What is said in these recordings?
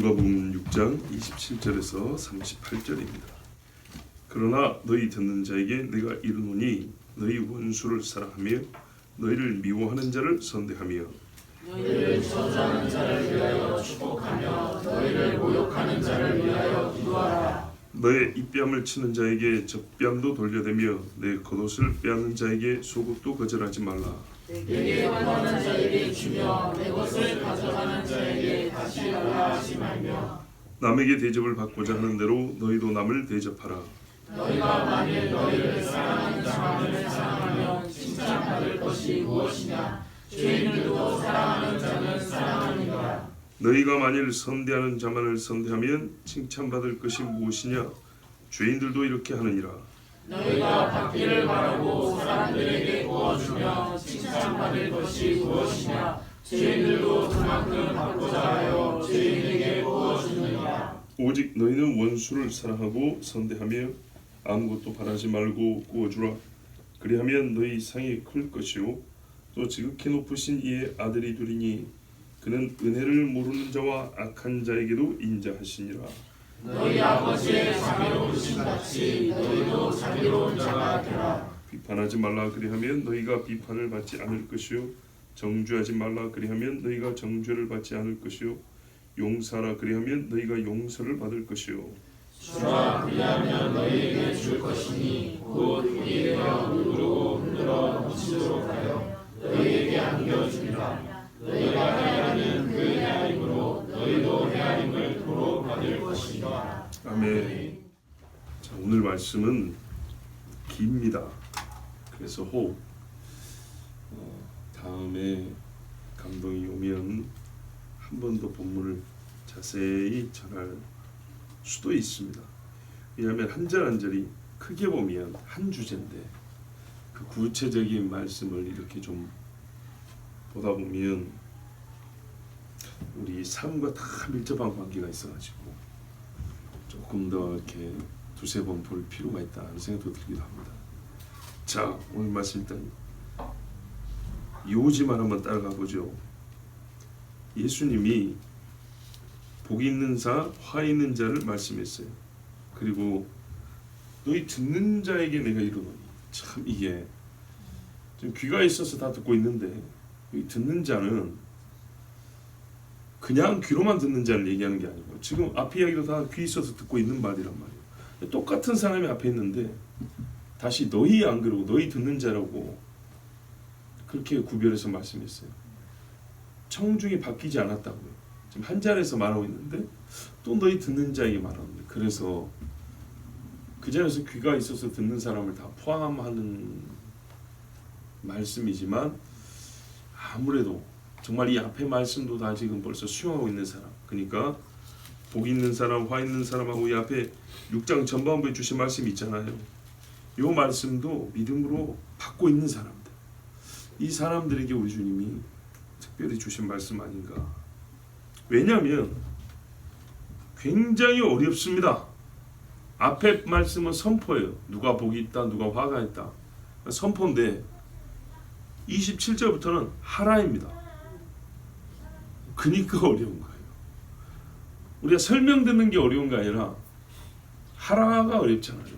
누가복음 6장 27절에서 38절입니다. 그러나 너희 듣는 자에게 내가 이르노니 너희 원수를 사랑하며 너희를 미워하는 자를 선대하며 너희를 저주하는 자를 위하여 축복하며 너희를 모욕하는 자를 위하여 기도하라. 너의 입뺨을 치는 자에게 적뺨도 돌려대며 내 겉옷을 빼앗는 자에게 속옷도 거절하지 말라. 내게 원하는 자에게 주며 내 것을 가져가는 자에게 다시 달라 하지 말며 남에게 대접을 받고자 하는 대로 너희도 남을 대접하라. 너희가 만일 너희를 사랑하는 자만을 사랑하면 칭찬받을 것이 무엇이냐. 죄인들도 사랑하는 자는 사랑하니라. 너희가 만일 선대하는 자만을 선대하면 칭찬받을 것이 무엇이냐. 죄인들도 이렇게 하느니라. 너희가 받기를 바라고 사람들에게 구워주며 칭찬받을 것이 무엇이냐. 죄인들도 그만큼 받고자 하여 죄인에게 구워주느니라. 오직 너희는 원수를 사랑하고 선대하며 아무것도 바라지 말고 구워주라. 그리하면 너희 상이 클 것이요 또 지극히 높으신 이의 아들이 되리니 그는 은혜를 모르는 자와 악한 자에게도 인자하시니라. 너희 아버지의 자비로우신 같이 너희도 자비로운 자가 되라. 비판하지 말라. 그리하면 너희가 비판을 받지 않을 것이요 정죄하지 말라. 그리하면 너희가 정죄를 받지 않을 것이요 용서하라. 그리하면 너희가 용서를 받을 것이요 주라. 그리하면 너희에게 줄 것이니 곧 흙이 되어 누르고 흔들어 넘치도록 하여 너희에게 안겨주리라. 너희가 헤아리는 그 헤아림으로 너희도 헤아림을 도로 받을 것이니라. 아멘. 자, 오늘 말씀은 깁니다. 그래서 혹 다음에 감동이 오면 한 번 더 본문을 자세히 전할 수도 있습니다. 왜냐하면 한 절 한 절이 크게 보면 한 주제인데 그 구체적인 말씀을 이렇게 좀 보다 보면 우리 삶과 다 밀접한 관계가 있어가지고 조금 더 이렇게 두세 번 볼 필요가 있다는 생각도 들기도 합니다. 자, 오늘 말씀 일단 요지만 한번 따라가 보죠. 예수님이 복 있는 자, 화 있는 자를 말씀했어요. 그리고 너희 듣는 자에게 내가 이르노니. 참 이게 좀 귀가 있어서 다 듣고 있는데 이 듣는 자는 그냥 귀로만 듣는 자를 얘기하는 게 아니고 지금 앞에 이야기도 다 귀 있어서 듣고 있는 말이란 말이에요. 똑같은 사람이 앞에 있는데 다시 너희 안 그러고 너희 듣는 자라고 그렇게 구별해서 말씀했어요. 청중이 바뀌지 않았다고요. 지금 한 자리에서 말하고 있는데 또 너희 듣는 자에게 말하는데 그래서 그 자리에서 귀가 있어서 듣는 사람을 다 포함하는 말씀이지만 아무래도 정말 이 앞에 말씀도 다 지금 벌써 수용하고 있는 사람, 그러니까 복 있는 사람, 화 있는 사람하고 이 앞에 6장 전반부에 주신 말씀이 있잖아요. 이 말씀도 믿음으로 받고 있는 사람들, 이 사람들에게 우리 주님이 특별히 주신 말씀 아닌가. 왜냐하면 굉장히 어렵습니다. 앞에 말씀은 선포예요. 누가 복이 있다, 누가 화가 있다. 선포인데 27절부터는 하라입니다. 그러니까 어려운 거예요. 우리가 설명 듣는 게 어려운 게 아니라 하라가 어렵잖아요.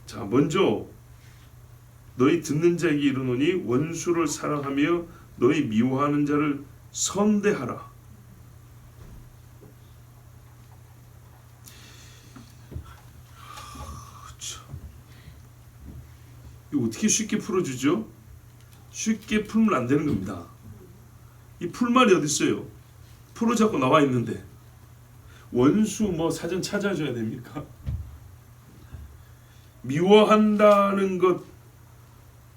자, 먼저 너희 듣는 자에게 이르노니 원수를 사랑하며 너희 미워하는 자를 선대하라. 이거 어떻게 쉽게 풀어주죠? 쉽게 풀면 안 되는 겁니다. 이 풀말이 어디 있어요? 풀어잡고 나와 있는데 원수 뭐 사전 찾아줘야 됩니까? 미워한다는 것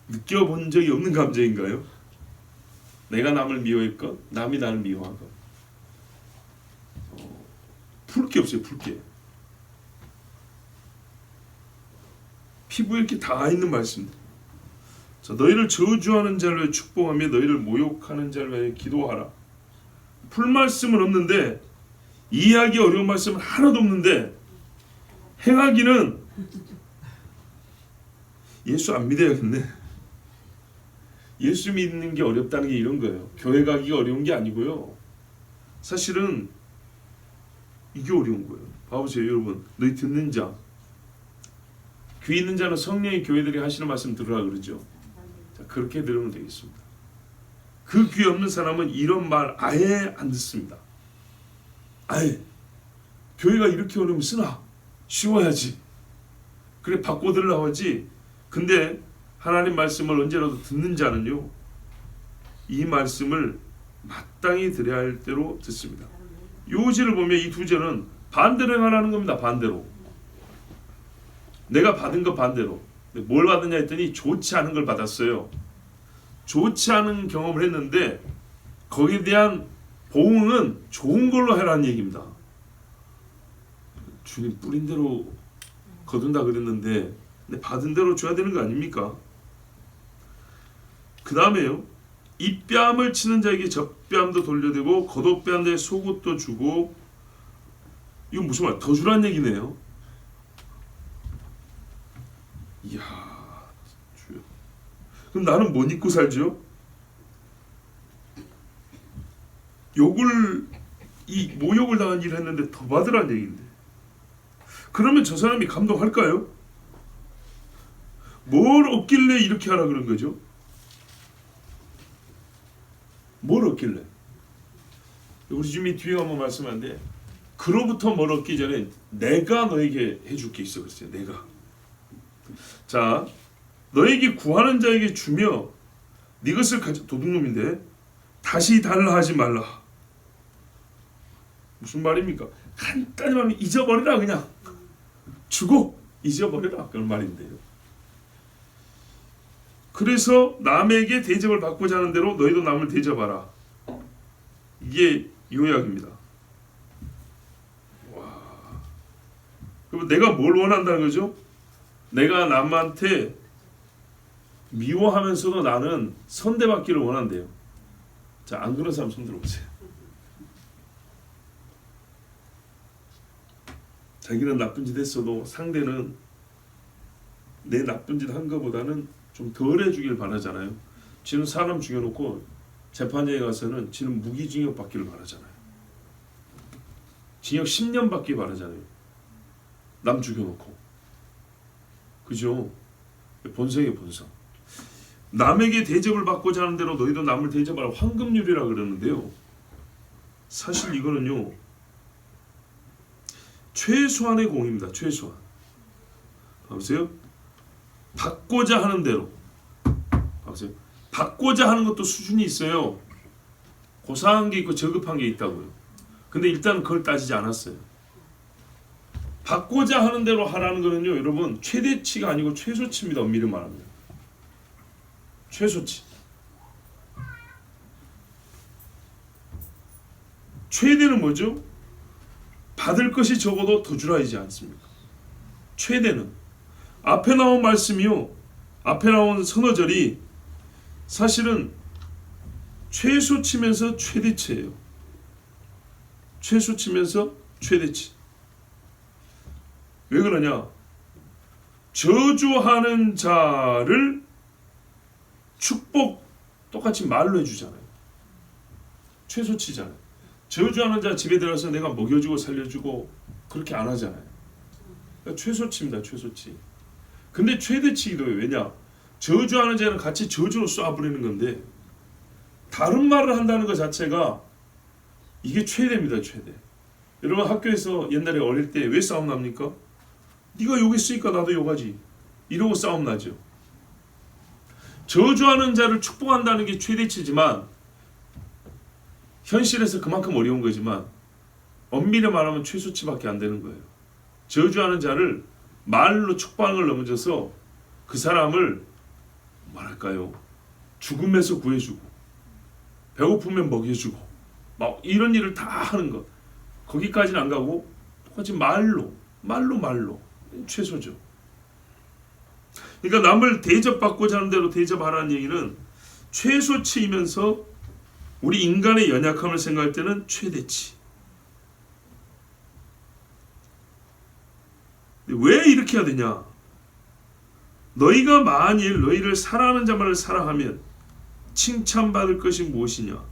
느껴본 적이 없는 감정인가요? 내가 남을 미워했건 남이 나를 미워하건 풀 게 없어요. 풀 게 피부에 이렇게 다 있는 말씀들. 자, 너희를 저주하는 자를 위해 축복하며 너희를 모욕하는 자를 위해 기도하라. 풀 말씀은 없는데 이해하기 어려운 말씀은 하나도 없는데 행하기는 예수 안 믿어야겠네. 예수 믿는 게 어렵다는 게 이런 거예요. 교회 가기가 어려운 게 아니고요. 사실은 이게 어려운 거예요. 봐보세요, 여러분. 너희 듣는 자, 귀 있는 자는 성령의 교회들이 하시는 말씀 들으라 그러죠. 자, 그렇게 들으면 되겠습니다. 그 귀 없는 사람은 이런 말 아예 안 듣습니다. 아예. 교회가 이렇게 어려우면 쓰나? 쉬워야지. 그래 바꿔 들으려고 하지. 근데 하나님 말씀을 언제라도 듣는 자는요, 이 말씀을 마땅히 들어야 할 대로 듣습니다. 요지를 보면 이 두 절은 반대로 행하라는 겁니다. 반대로. 내가 받은 거 반대로. 뭘 받았냐 했더니 좋지 않은 걸 받았어요. 좋지 않은 경험을 했는데 거기에 대한 보응은 좋은 걸로 해라는 얘기입니다. 주님 뿌린 대로 거둔다 그랬는데 받은 대로 줘야 되는 거 아닙니까? 그 다음에요, 이 뺨을 치는 자에게 젖뺨도 돌려대고 겉옷뺨에 속옷도 주고. 이건 무슨 말? 더 주란 얘기네요. 이야, 주여. 그럼 나는 못 입고 살죠? 이 모욕을 당한 일을 했는데 더 받으란 얘기인데. 그러면 저 사람이 감동할까요? 뭘 얻길래 이렇게 하라 그런 거죠? 뭘 얻길래? 우리 주님이 뒤에 한번 말씀하는데, 그로부터 뭘 얻기 전에 내가 너에게 해줄 게 있어 그랬어요. 내가. 자, 너에게 구하는 자에게 주며 네 것을 도둑놈인데 다시 달라 하지 말라. 무슨 말입니까? 간단히 말하면 잊어버리라. 그냥 주고 잊어버리라, 그런 말인데요. 그래서 남에게 대접을 받고자 하는 대로 너희도 남을 대접하라. 이게 요약입니다. 와. 그럼 내가 뭘 원한다는 거죠? 내가 남한테 미워하면서도 나는 선대받기를 원한대요. 자, 안 그런 사람 손 들어보세요. 자기는 나쁜 짓 했어도 상대는 내 나쁜 짓 한 것보다는 좀 덜 해주길 바라잖아요. 지는 사람 죽여놓고 재판장에 가서는 지는 무기징역 받기를 바라잖아요. 징역 10년 받기 바라잖아요. 남 죽여놓고. 그죠? 본성이에요, 본성. 남에게 대접을 받고자 하는 대로 너희도 남을 대접하라. 황금률이라 그러는데요. 사실 이거는요, 최소한의 공입니다. 최소한. 보세요. 받고자 하는 대로. 보세요. 받고자 하는 것도 수준이 있어요. 고상한 게 있고 저급한 게 있다고요. 근데 일단 그걸 따지지 않았어요. 받고자 하는 대로 하라는 거는요, 여러분, 최대치가 아니고 최소치입니다. 엄밀히 말하면. 최소치. 최대는 뭐죠? 받을 것이 적어도 더 주라이지 않습니까? 최대는. 앞에 나온 말씀이요, 앞에 나온 서너절이 사실은 최소치면서 최대치예요. 최소치면서 최대치. 왜 그러냐? 저주하는 자를 축복 똑같이 말로 해주잖아요. 최소치잖아요. 저주하는 자 집에 들어가서 내가 먹여주고 살려주고 그렇게 안 하잖아요. 그러니까 최소치입니다. 최소치. 근데 최대치기도 해요. 왜냐? 저주하는 자는 같이 저주로 쏴버리는 건데 다른 말을 한다는 것 자체가 이게 최대입니다. 최대. 여러분 학교에서 옛날에 어릴 때 왜 싸움 납니까? 네가 욕했으니까 나도 욕하지. 이러고 싸움 나죠. 저주하는 자를 축복한다는 게 최대치지만 현실에서 그만큼 어려운 거지만 엄밀히 말하면 최소치밖에 안 되는 거예요. 저주하는 자를 말로 축복을 넘어져서 그 사람을 뭐랄까요? 죽음에서 구해주고 배고프면 먹여주고 막 이런 일을 다 하는 것. 거기까지는 안 가고 똑같이 말로 최소죠. 그러니까 남을 대접받고자 하는 대로 대접하라는 얘기는 최소치이면서 우리 인간의 연약함을 생각할 때는 최대치. 왜 이렇게 해야 되냐? 너희가 만일 너희를 사랑하는 자만을 사랑하면 칭찬받을 것이 무엇이냐?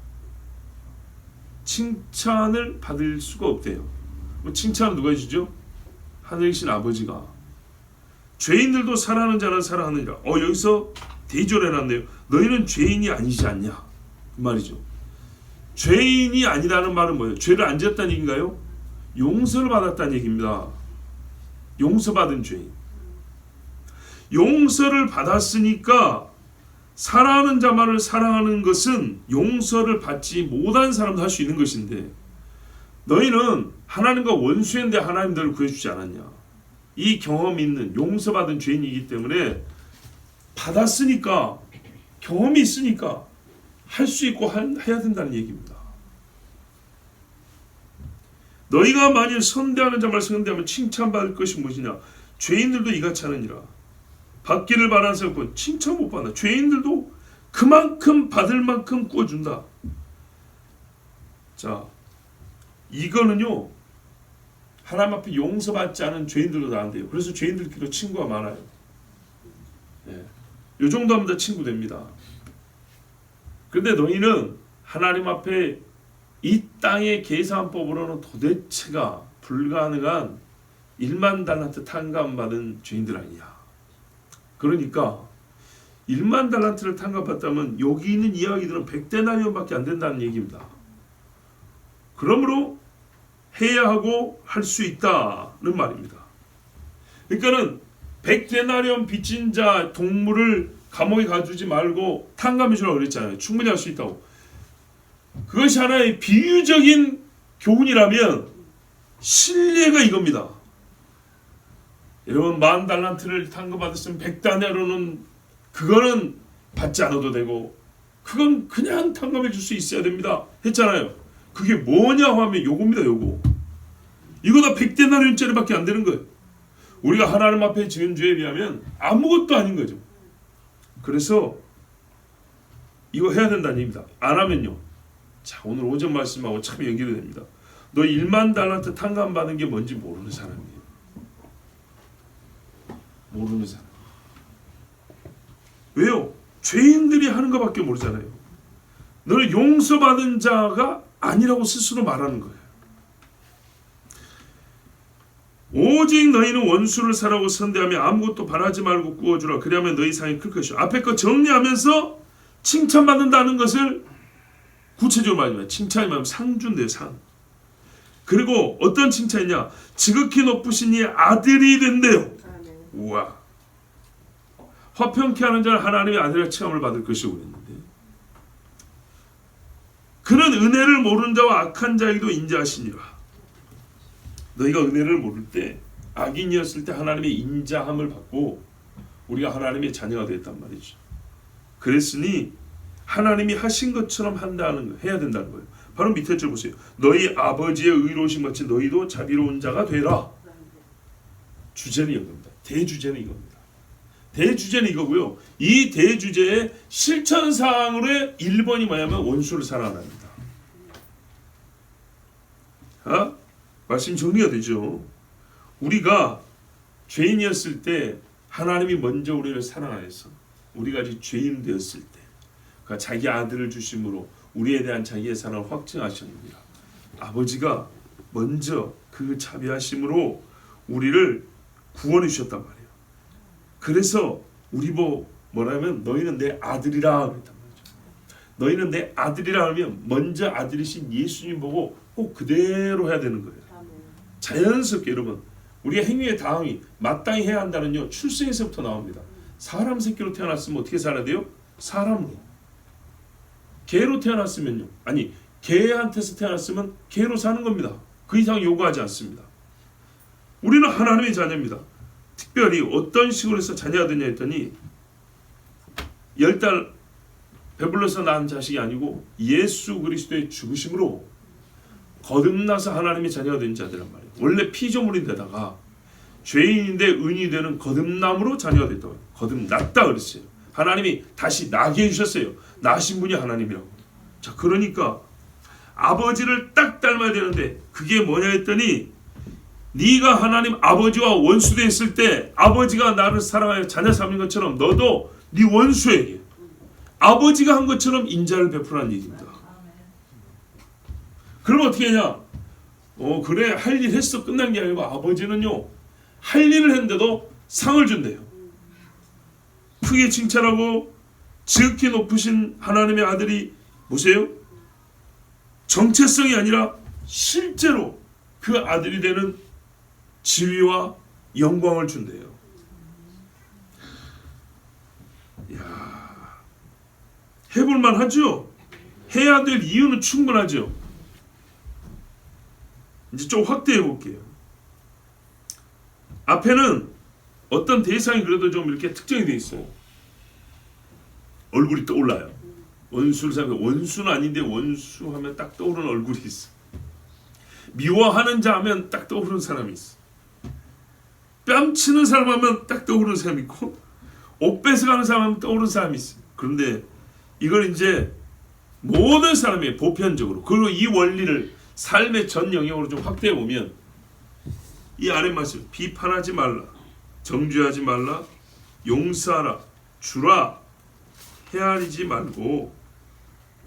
칭찬을 받을 수가 없대요. 뭐 칭찬은 누가 해주죠? 하늘에 계신 아버지가. 죄인들도 사랑하는 자는 사랑하느니라. 여기서 대조해놨네요. 너희는 죄인이 아니지 않냐 그 말이죠. 죄인이 아니라는 말은 뭐예요? 죄를 안 지었다는 얘기인가요? 용서를 받았다는 얘기입니다. 용서받은 죄인. 용서를 받았으니까 사랑하는 자만을 사랑하는 것은 용서를 받지 못한 사람도 할 수 있는 것인데, 너희는 하나님과 원수인데 하나님 너를 구해주지 않았냐. 이 경험이 있는 용서받은 죄인이기 때문에 받았으니까, 경험이 있으니까 할 수 있고 해야 된다는 얘기입니다. 너희가 만일 선대하는 자만 선대하면 칭찬받을 것이 무엇이냐. 죄인들도 이같이 하느니라. 받기를 바라는 사람은 칭찬 못 받나. 죄인들도 그만큼 받을 만큼 구워준다. 자, 이거는요, 하나님 앞에 용서받지 않은 죄인들도 나한테요. 그래서 죄인들끼리 친구가 많아요. 이 정도 하면 다 친구 됩니다. 그런데 너희는 하나님 앞에 이 땅의 계산법으로는 도대체가 불가능한 1만 달란트 탕감받은 죄인들 아니냐. 그러니까 1만 달란트를 탕감받다면 여기 있는 이야기들은 100데나리온밖에 안 된다는 얘기입니다. 그러므로 해야 하고 할 수 있다는 말입니다. 그러니까는 100데나리온 빚진 자 동물을 감옥에 가두지 말고 탕감해 주라고 그랬잖아요. 충분히 할 수 있다고. 그것이 하나의 비유적인 교훈이라면 신뢰가 이겁니다. 여러분, 10,000달란트를 탕감받았으면 100데나리온은 그거는 받지 않아도 되고 그건 그냥 탕감해 줄 수 있어야 됩니다 했잖아요. 그게 뭐냐 하면 요겁니다. 요거. 이거 다 100데나리온짜리밖에 안 되는 거예요. 우리가 하나님 앞에 지은 죄에 비하면 아무것도 아닌 거죠. 그래서 이거 해야 된다는 얘기입니다. 안 하면요. 자, 오늘 오전 말씀하고 참 연결이 됩니다. 너 1만 달란트 탕감받은 게 뭔지 모르는 사람이에요. 모르는 사람. 왜요? 죄인들이 하는 것밖에 모르잖아요. 너는 용서받은 자가 아니라고 스스로 말하는 거예요. 오직 너희는 원수를 사랑하고 선대하며 아무것도 바라지 말고 구워주라. 그리하면 너희 상이 클 것이요. 앞에 거 정리하면서 칭찬받는다는 것을 구체적으로 말합니다. 칭찬이 말하면 상 준대요. 상. 그리고 어떤 칭찬이냐. 지극히 높으신 이의 아들이 된대요. 우와. 화평케 하는 자는 하나님의 아들의 체험을 받을 것이고 그랬는데, 그는 은혜를 모르는 자와 악한 자에게도 인자하시니라. 너희가 은혜를 모를 때, 악인이었을 때 하나님의 인자함을 받고 우리가 하나님의 자녀가 됐단 말이죠. 그랬으니 하나님이 하신 것처럼 해야 된다는 거예요. 바로 밑에 줄 보세요. 너희 아버지의 의로우신 같이 너희도 자비로운 자가 되라. 주제는 이겁니다. 대주제는 이겁니다. 대주제는 이거고요. 이 대주제의 실천사항으로의 1번이 뭐냐면 원수를 사랑합니다. 말씀 정리가 되죠. 우리가 죄인이었을 때 하나님이 먼저 우리를 사랑하여서 우리가 아직 죄인 되었을 때 그러니까 자기 아들을 주심으로 우리에 대한 자기의 사랑을 확증하셨느니라. 아버지가 먼저 그 자비하심으로 우리를 구원해 주셨단 말이에요. 그래서 우리 뭐라면 너희는 내 아들이라 그랬단 말이죠. 너희는 내 아들이라 하면 먼저 아들이신 예수님 보고 꼭 그대로 해야 되는 거예요. 자연스럽게 여러분, 우리가 행위의 다함이 마땅히 해야 한다는요, 출생에서부터 나옵니다. 사람 새끼로 태어났으면 어떻게 살아야 돼요? 사람으로. 개로 태어났으면요, 아니 개한테서 태어났으면 개로 사는 겁니다. 그 이상 요구하지 않습니다. 우리는 하나님의 자녀입니다. 특별히 어떤 식으로 해서 자녀가 되냐 했더니 10달 배불러서 낳은 자식이 아니고 예수 그리스도의 죽으심으로 거듭나서 하나님의 자녀가 된 자들란 말이에요. 원래 피조물인데다가 죄인인데 의인이 되는 거듭남으로 자녀가 됐다고. 거듭났다 그랬어요. 하나님이 다시 나게 해주셨어요. 나신 분이 하나님이라고. 자, 그러니까 아버지를 딱 닮아야 되는데 그게 뭐냐 했더니 네가 하나님 아버지와 원수됐을 때 아버지가 나를 사랑하여 자녀 삼는 것처럼 너도 네 원수에게 아버지가 한 것처럼 인자를 베풀라는 얘기입니다. 그럼 어떻게 하냐? 그래 할 일 했어 끝난 게 아니고 아버지는요 할 일을 했는데도 상을 준대요. 크게 칭찬하고 지극히 높으신 하나님의 아들이 보세요. 정체성이 아니라 실제로 그 아들이 되는 지위와 영광을 준대요. 야, 해볼만 하죠? 해야 될 이유는 충분하죠? 이제 좀 확대해 볼게요. 앞에는 어떤 대상이 그래도 좀 이렇게 특정이 되어 있어요. 얼굴이 떠올라요. 원수를 생각해. 원수는 아닌데 원수 하면 딱 떠오르는 얼굴이 있어. 미워하는 자 하면 딱 떠오르는 사람이 있어. 뺨치는 사람 하면 딱 떠오르는 사람이 있고, 옷 뺏어가는 사람 하면 떠오르는 사람이 있어. 그런데 이걸 이제 모든 사람이 보편적으로, 그리고 이 원리를 삶의 전 영역으로 좀 확대해 보면 이 아래 말씀, 비판하지 말라, 정죄하지 말라, 용서하라, 주라, 헤아리지 말고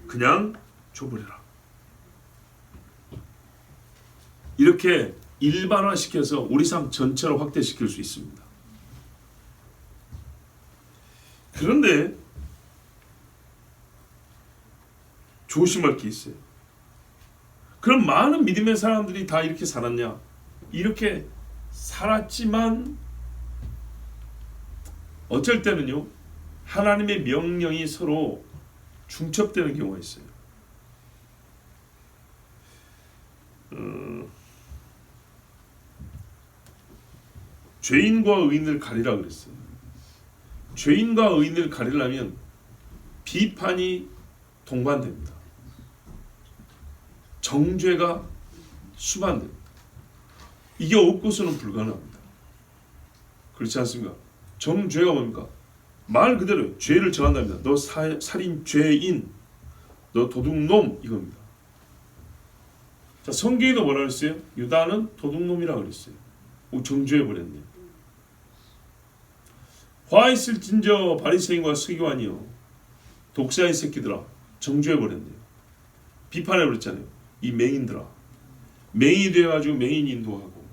그냥 줘버려라. 이렇게 일반화시켜서 우리 삶 전체로 확대시킬 수 있습니다. 그런데 조심할 게 있어요. 그럼 많은 믿음의 사람들이 다 이렇게 살았냐? 이렇게 살았지만 어쩔 때는요 하나님의 명령이 서로 중첩되는 경우가 있어요. 죄인과 의인을 가리라 그랬어요. 죄인과 의인을 가리려면 비판이 동반됩니다. 정죄가 수반됩니다. 이게 없고서는 불가능합니다. 그렇지 않습니까? 정죄가 뭡니까? 말 그대로 죄를 정한답니다. 너 살인 죄인, 너 도둑놈 이겁니다. 자, 성경에도 뭐라 그랬어요? 유다는 도둑놈이라고 그랬어요. 정죄해버렸네요. 화 있을진저 바리새인과 서기관이요 독사의 새끼들아 정죄해버렸네요. 비판해버렸잖아요. 이 맹인들아, 맹인이 돼가지고 맹인 인도하고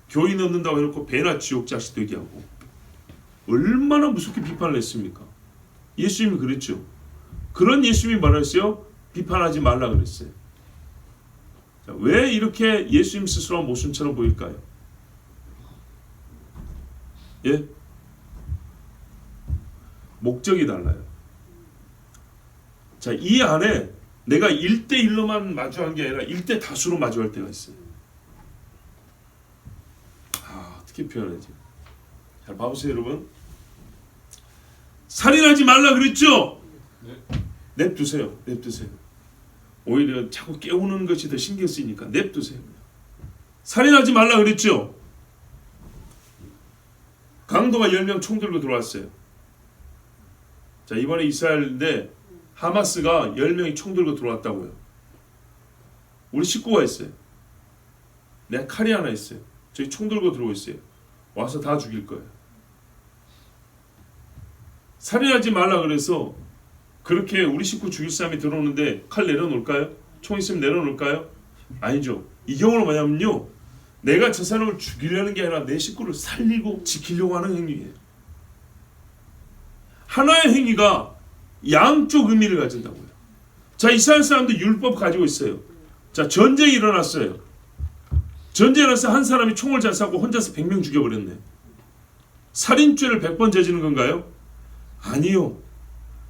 교인 얻는다고 해놓고 배나 지옥 자식 되게 하고 얼마나 무섭게 비판을 했습니까? 예수님이 그랬죠. 그런 예수님이 뭐라 했어요? 비판하지 말라 그랬어요. 자, 왜 이렇게 예수님 스스로 모순처럼 보일까요? 예? 목적이 달라요. 자, 이 안에 내가 1대1로만 마주한 게 아니라 1대 다수로 마주할 때가 있어요. 어떻게 표현하지? 잘 봐보세요, 여러분. 살인하지 말라 그랬죠? 냅두세요. 오히려 자꾸 깨우는 것이 더 신경 쓰이니까 냅두세요. 살인하지 말라 그랬죠? 강도가 10명 총 들고 들어왔어요. 자, 이번에 이스라엘인데 하마스가 10명이 총 들고 들어왔다고요. 우리 식구가 있어요. 내 칼이 하나 있어요. 저기 총 들고 들어오고 있어요. 와서 다 죽일 거예요. 살인하지 말라 그래서 그렇게 우리 식구 죽일 사람이 들어오는데 칼 내려놓을까요? 총 있으면 내려놓을까요? 아니죠. 이 경우는 뭐냐면요, 내가 저 사람을 죽이려는 게 아니라 내 식구를 살리고 지키려고 하는 행위예요. 하나의 행위가 양쪽 의미를 가진다고요. 자, 이스라엘 사람들 율법 가지고 있어요. 자, 전쟁이 일어났어요. 전쟁이 일어나서 한 사람이 총을 잘 쐈고 혼자서 100명 죽여버렸네. 살인죄를 100번 저지른 건가요? 아니요.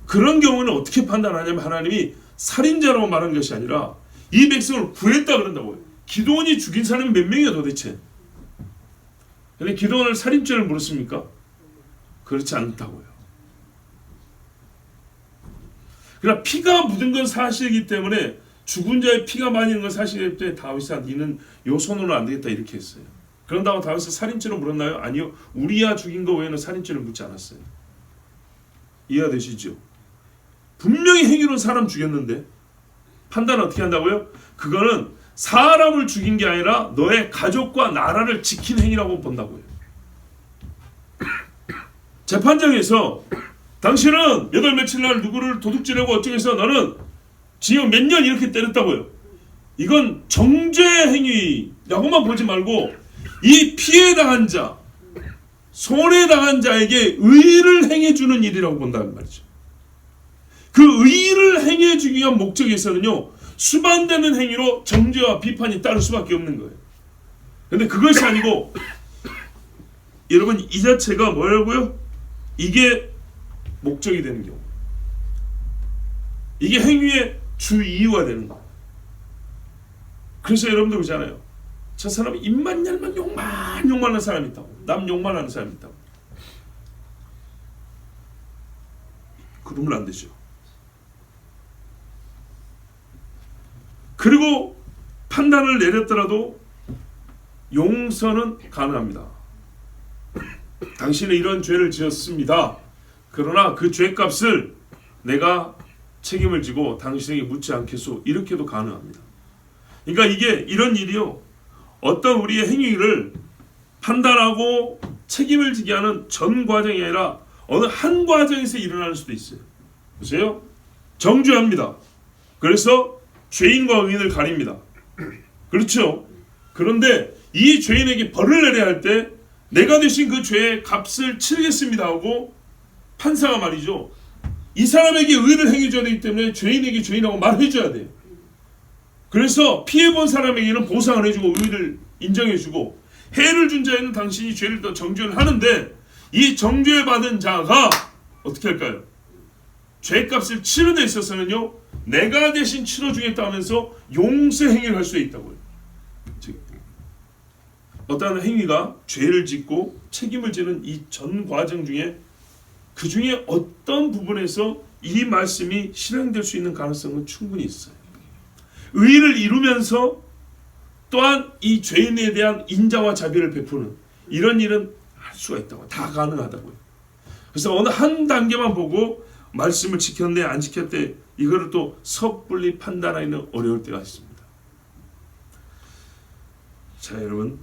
그런 경우는 어떻게 판단하냐면 하나님이 살인자라고 말한 것이 아니라 이 백성을 구했다 그런다고요. 기드온이 죽인 사람이 몇 명이야 도대체? 근데 기드온을 살인죄를 물었습니까? 그렇지 않다고요. 그러나 피가 묻은 건 사실이기 때문에 죽은 자의 피가 많이 있는 건 사실이기 때문에 다윗아 니는 요 손으로는 안 되겠다 이렇게 했어요. 그런다고 다윗을 살인죄로 물었나요? 아니요. 우리야 죽인 거 외에는 살인죄를 묻지 않았어요. 이해가 되시죠? 분명히 행위로는 사람 죽였는데 판단을 어떻게 한다고요? 그거는 사람을 죽인 게 아니라 너의 가족과 나라를 지킨 행위라고 본다고요. 재판장에서 당신은 몇 월 며칠 날 누구를 도둑질하고 어쩌고 해서 너는 징역 몇 년 이렇게 때렸다고요. 이건 정죄 행위라고만 보지 말고 이 피해 당한 자, 손해 당한 자에게 의를 행해주는 일이라고 본다는 말이죠. 그 의를 행해주기 위한 목적에서는요, 수반되는 행위로 정죄와 비판이 따를 수밖에 없는 거예요. 근데 그것이 아니고 여러분, 이 자체가 뭐라고요? 이게 목적이 되는 경우, 이게 행위의 주 이유가 되는 거예요. 그래서 여러분들 그러잖아요. 저 사람은 입만 열면 욕만 하는 사람이 있다고. 남 욕만 하는 사람이 있다고. 그러면 안 되죠. 그리고 판단을 내렸더라도 용서는 가능합니다. 당신은 이런 죄를 지었습니다. 그러나 그 죄값을 내가 책임을 지고 당신에게 묻지 않겠소. 이렇게도 가능합니다. 그러니까 이게 이런 일이요, 어떤 우리의 행위를 판단하고 책임을 지게 하는 전 과정이 아니라 어느 한 과정에서 일어날 수도 있어요. 보세요. 정죄합니다. 그래서 죄인과 의인을 가립니다. 그렇죠? 그런데 이 죄인에게 벌을 내려야 할 때 내가 대신 그 죄의 값을 치르겠습니다 하고 판사가 말이죠, 이 사람에게 의를 행해줘야 되기 때문에 죄인에게 죄인하고 말해줘야 돼요. 그래서 피해본 사람에게는 보상을 해주고 의를 인정해주고, 해를 준 자에는 당신이 죄를 더 정죄를 하는데, 이 정죄받은 자가 어떻게 할까요? 죄값을 치르는 데 있어서는요, 내가 대신 치러주겠다 하면서 용서 행위를 할 수 있다고요. 즉, 어떠한 행위가 죄를 짓고 책임을 지는 이 전 과정 중에 그 중에 어떤 부분에서 이 말씀이 실행될 수 있는 가능성은 충분히 있어요. 의를 이루면서 또한 이 죄인에 대한 인자와 자비를 베푸는 이런 일은 할 수가 있다고, 다 가능하다고요. 그래서 어느 한 단계만 보고 말씀을 지켰네 안 지켰대 이거를 또 섣불리 판단하기는 어려울 때가 있습니다. 자, 여러분,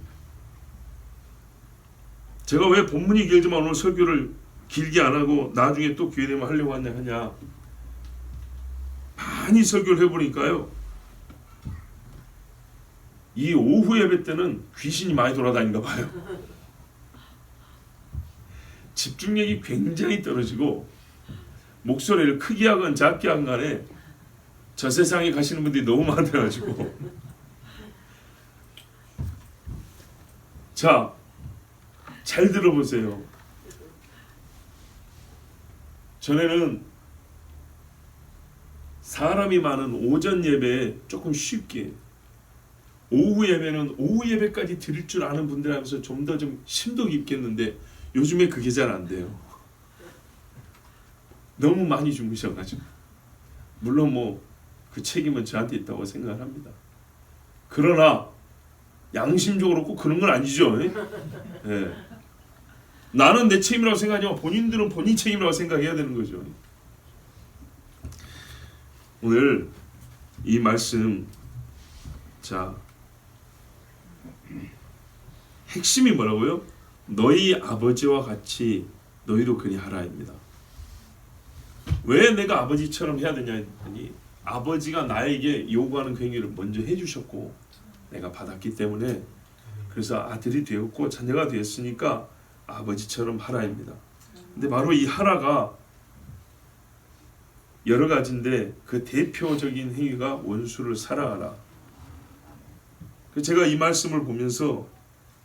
제가 왜 본문이 길지만 오늘 설교를 길게 안 하고 나중에 또 기회 되면 하려고 하냐, 많이 설교를 해보니까요, 이 오후 예배 때는 귀신이 많이 돌아다닌가 봐요. 집중력이 굉장히 떨어지고 목소리를 크게 하건 작게 하건 간에 저 세상에 가시는 분들이 너무 많아가지고. 자, 잘 들어보세요. 전에는 사람이 많은 오전 예배에 조금 쉽게, 오후 예배는 오후 예배까지 드릴 줄 아는 분들 하면서 좀 더 좀 심도 깊게 했는데 요즘에 그게 잘 안 돼요. 너무 많이 주무셔가지고. 물론 뭐 그 책임은 저한테 있다고 생각을 합니다. 그러나 양심적으로 꼭 그런 건 아니죠. 예. 나는 내 책임이라고 생각하지만 본인들은 본인 책임이라고 생각해야 되는 거죠. 오늘 이 말씀, 자, 핵심이 뭐라고요? 너희 아버지와 같이 너희도 그리하라입니다. 왜 내가 아버지처럼 해야 되냐 했더니, 아버지가 나에게 요구하는 그 행위를 먼저 해주셨고 내가 받았기 때문에, 그래서 아들이 되었고 자녀가 되었으니까 아버지처럼 하라입니다. 근데 바로 이 하라가 여러 가지인데 그 대표적인 행위가 원수를 사랑하라. 제가 이 말씀을 보면서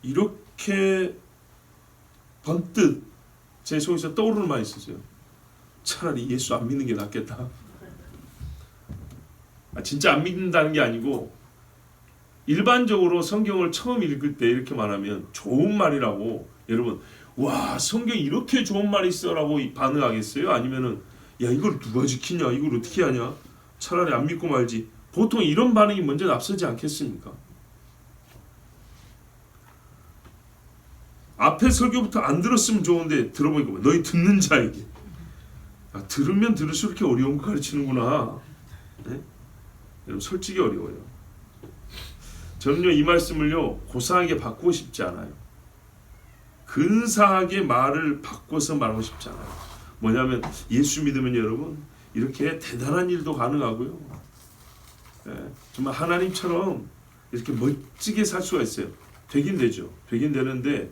이렇게 번뜩 제 속에서 떠오르는 말이 있었어요. 차라리 예수 안 믿는 게 낫겠다. 진짜 안 믿는다는 게 아니고, 일반적으로 성경을 처음 읽을 때 이렇게 말하면 좋은 말이라고, 여러분, 와, 성경에 이렇게 좋은 말이 있어라고 반응하겠어요? 아니면은 야, 이걸 누가 지키냐, 이걸 어떻게 하냐, 차라리 안 믿고 말지. 보통 이런 반응이 먼저 앞서지 않겠습니까? 앞에 설교부터 안 들었으면 좋은데 들어보니까 너희 듣는 자에게. 들으면 들을수록 이렇게 어려운 거 가르치는구나. 네? 여러분, 솔직히 어려워요. 저는요, 이 말씀을요 고상하게 바꾸고 싶지 않아요. 근사하게 말을 바꿔서 말하고 싶지 않아요. 뭐냐면 예수 믿으면 여러분 이렇게 대단한 일도 가능하고요, 정말 하나님처럼 이렇게 멋지게 살 수가 있어요. 되긴 되죠. 되긴 되는데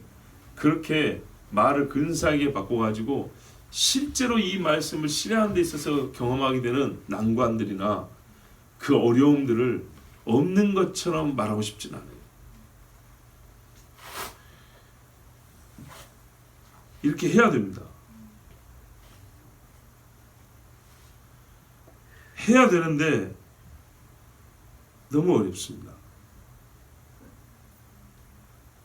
그렇게 말을 근사하게 바꿔가지고 실제로 이 말씀을 실행하는 데 있어서 경험하게 되는 난관들이나 그 어려움들을 없는 것처럼 말하고 싶진 않아요. 이렇게 해야 됩니다. 해야 되는데 너무 어렵습니다.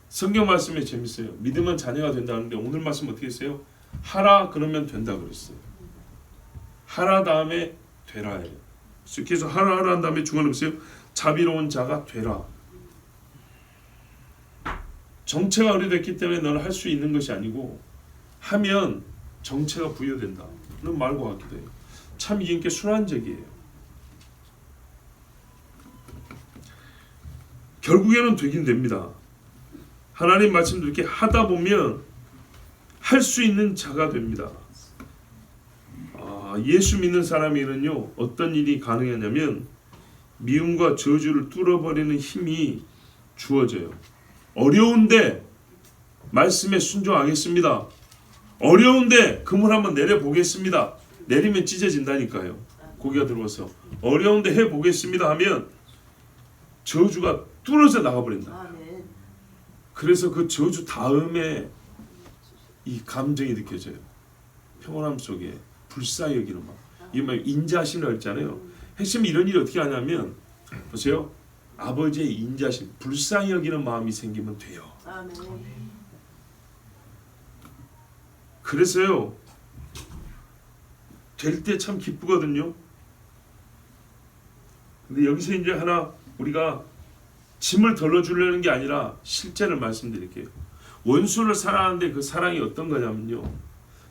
성경 말씀이 재밌어요. 믿으면 자녀가 된다는데 오늘 말씀 어떻게 했어요? 하라 그러면 된다 그랬어요. 하라 다음에 되라예요. 계속 하라 한 다음에 중간에 보세요. 자비로운 자가 되라. 정체가 의뢰됐기 때문에 너는 할 수 있는 것이 아니고 하면 정체가 부여된다. 그런 말과 같기도 해요. 참 이게 순환적이에요. 결국에는 되긴 됩니다. 하나님 말씀도 이렇게 하다 보면 할 수 있는 자가 됩니다. 예수 믿는 사람에게는요 어떤 일이 가능하냐면 미움과 저주를 뚫어버리는 힘이 주어져요. 어려운데 말씀에 순종하겠습니다. 어려운데 금을 한번 내려보겠습니다. 내리면 찢어진다니까요. 고기가 들어와서 어려운데 해보겠습니다 하면 저주가 뚫어져 나가버린다. 그래서 그 저주 다음에 이 감정이 느껴져요. 평온함 속에 불쌍히 여기는 마음. 이게 막 인자심을 했잖아요. 핵심이 이런 일이 어떻게 하냐면 보세요. 아버지의 인자심, 불쌍히 여기는 마음이 생기면 돼요. 그래서요. 될 때 참 기쁘거든요. 근데 여기서 이제 하나 우리가 짐을 덜어주려는 게 아니라 실제를 말씀드릴게요. 원수를 사랑하는데 그 사랑이 어떤 거냐면요.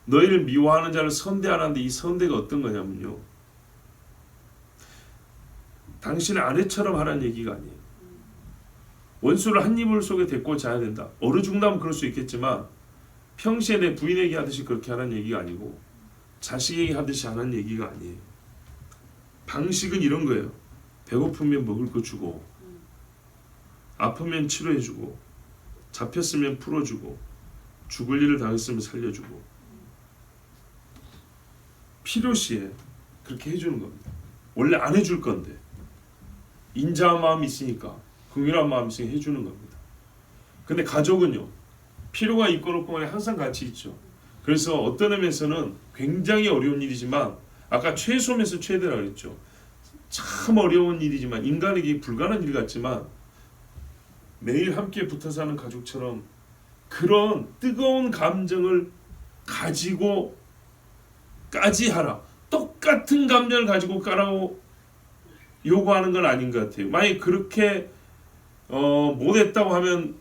너희를 미워하는 자를 선대하는데 이 선대가 어떤 거냐면요. 당신의 아내처럼 하라는 얘기가 아니에요. 원수를 한 이불 속에 데리고 자야 된다. 어느 중다면 그럴 수 있겠지만 평시에 내 부인에게 하듯이 그렇게 하라는 얘기가 아니고 자식에게 하듯이 하라는 얘기가 아니에요. 방식은 이런 거예요. 배고프면 먹을 거 주고 아프면 치료해주고 잡혔으면 풀어주고 죽을 일을 당했으면 살려주고 필요시에 그렇게 해주는 겁니다. 원래 안 해줄 건데 인자한 마음이 있으니까 긍휼한 마음이 있으니까 해주는 겁니다. 근데 가족은요. 필요가 있건 없건 간에 항상 같이 있죠. 그래서 어떤 의미에서는 굉장히 어려운 일이지만 아까 최소면서 최대라 그랬죠. 참 어려운 일이지만 인간에게 불가능한 일 같지만 매일 함께 붙어 사는 가족처럼 그런 뜨거운 감정을 가지고까지 하라. 똑같은 감정을 가지고 까라고 요구하는 건 아닌 것 같아요. 만약 그렇게 못했다고 하면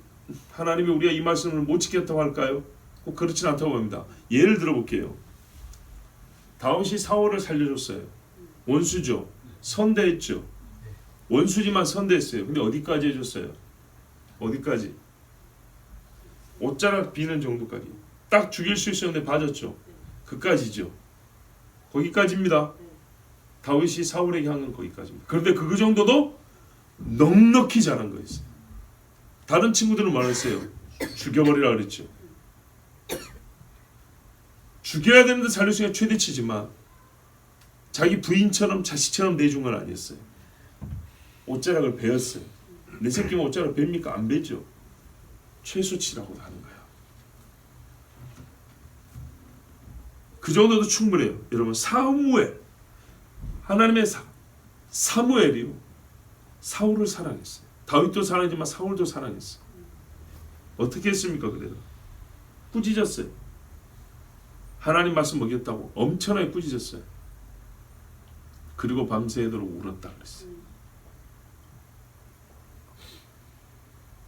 하나님이 우리가 이 말씀을 못 지켰다고 할까요? 꼭 그렇진 않다고 봅니다. 예를 들어볼게요. 다윗이 사울을 살려줬어요. 원수죠. 선대했죠. 원수지만 선대했어요. 근데 어디까지 해줬어요? 어디까지? 옷자락 비는 정도까지. 딱 죽일 수 있었는데 봐줬죠. 그까지죠. 거기까지입니다. 다윗이 사울에게 한 건 거기까지입니다. 그런데 그 정도도 넉넉히 잘한 거였어요. 다른 친구들은 말했어요. 죽여버리라 그랬죠. 죽여야 되는데 살릴 수 있는 최대치지만 자기 부인처럼 자식처럼 내준 건 아니었어요. 옷자락을 베었어요. 내 새끼가 옷자락 뵙니까? 안 베죠. 최소치라고 하는 거야. 그 정도도 충분해요. 여러분 사무엘 하나님의 사무엘이요. 사울을 사랑했어요. 다윗도 사랑했지만 사울도 사랑했어요. 어떻게 했습니까? 그래도 꾸짖었어요. 하나님 말씀 먹였다고 엄청나게 꾸짖었어요. 그리고 밤새도록 울었다 그랬어요.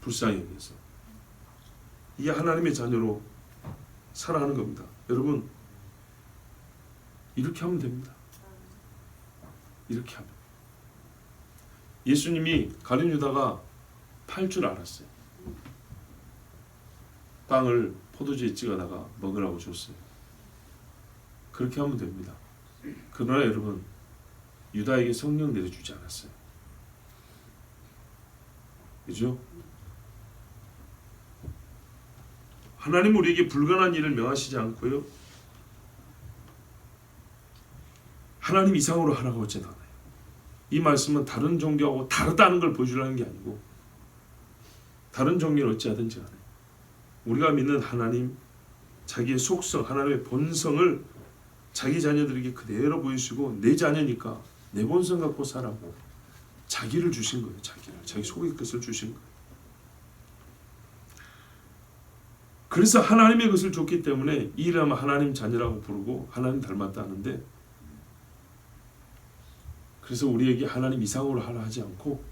불쌍히 여겨서 이게 하나님의 자녀로 살아가는 겁니다. 여러분 이렇게 하면 됩니다. 이렇게 하면 예수님이 가룟 유다가 팔 줄 알았어요. 빵을 포도주에 찍어다가 먹으라고 줬어요. 그렇게 하면 됩니다. 그러나 여러분 유다에게 성령 내려주지 않았어요. 그죠? 하나님은 우리에게 불가능한 일을 명하시지 않고요, 하나님 이상으로 하라고 하지 않아요. 이 말씀은 다른 종교하고 다르다는 걸 보여주려는 게 아니고, 다른 종교는 어찌하든지 간에 우리가 믿는 하나님, 자기의 속성, 하나님의 본성을 자기 자녀들에게 그대로 보이시고, 내 자녀니까 내 본성 갖고 살라고 자기를 주신 거예요. 자기 속의 것을 주신 거예요. 그래서 하나님의 것을 줬기 때문에 이 일하면 하나님 자녀라고 부르고 하나님 닮았다 하는데, 그래서 우리에게 하나님 이상으로 하라 하지 않고